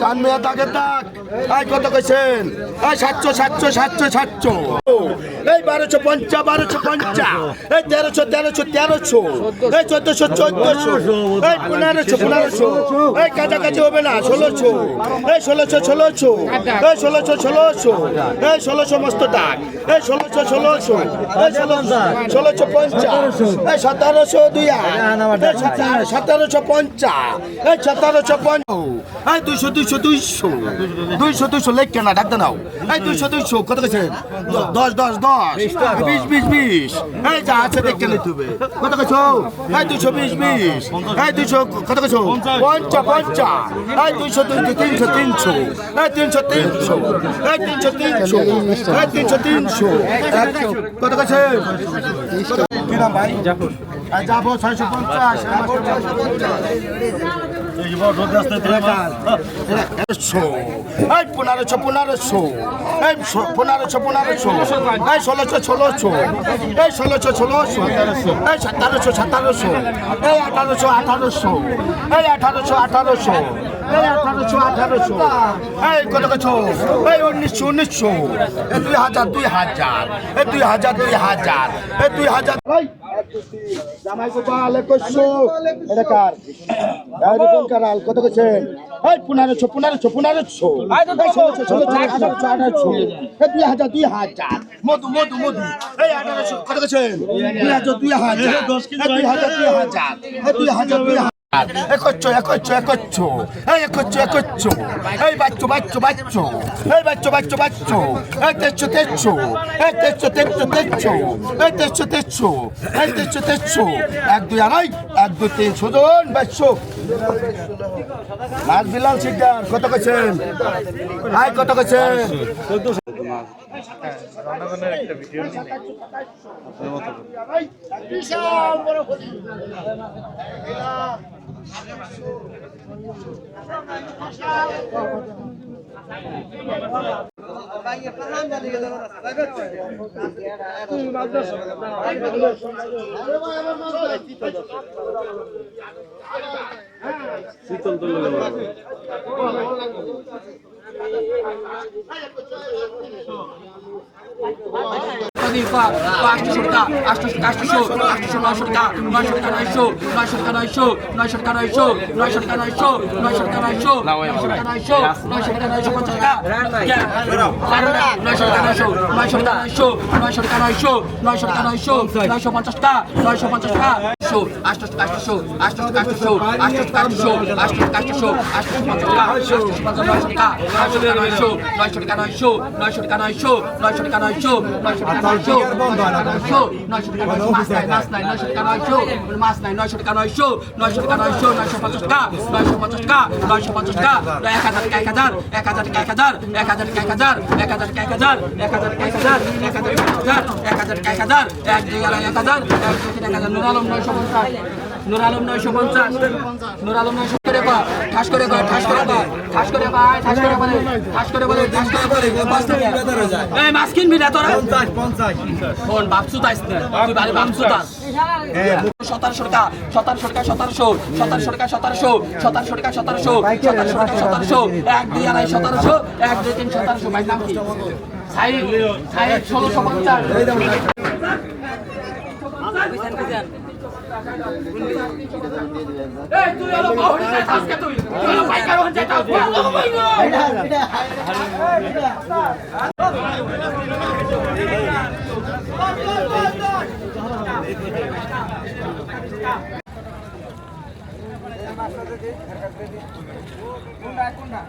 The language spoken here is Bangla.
চান মেয়া দাগের দাগ এই কত কইছেন এই 700 এই 1250 এই 1300 এই 1400 এই 1500 এই কাছাকাছি হবে না 1600 এই 1600 এই 1600 মস্ত দাগ এই 1600 এই 1650 এই 1700 এই 1750 এই 200 লেখ কেনা ডাক দাও এই 200 কত কইছেন 10 20 এই যা আছে দেখতে নিতে হবে কত কইছো এই 220 এই 200 কত কইছো 50 এই 200 300 এই 300 এই 300 কত কইছেন কি নাম ভাই জাফর যাবো 650 এই বড় রোদ রাস্তায় এই 1500 এই 1600 এই 1600 এই 1600 এই 1700 এই 1800 এই 1800 এই কত কছো এই 1900 এই 2000 এই 2000 জামাই গোপাল 2100 এটা কার কোন কারাল কত কইছেন এই 1500 এই 2000 মধু এই 1800 কত কইছেন 2000 এই বাচ্চো এই 1300 এই 1 2 আড়াই 1 2 300 জন বাচ্চো মাছ বিলাল শিকদার কত কইছেন আই কত কইছেন রান্নাবান্নার একটা ভিডিও নিয়ে আপনার মতো বিশাল বড় শীতল তো মাছ নাই 900 টাকা 950 টাকা 950 টাকা 1000 টাকা 1000 নুর আলম 950 নুর আলম 900 করে বা ঠাস করে বলে এই মাছ কিনবি না তোরা 50 কোন বাপসু তাইস না তুই বাড়ি বাপসু তাস 1700 টাকা 1 2 আড়াই 1700 1 2 3 1700 ভাই নাম কি সাই 1650 এই তুই আলো বাহুরি যায় আজকে তুই আলো বাইকার হন যায় কোনটা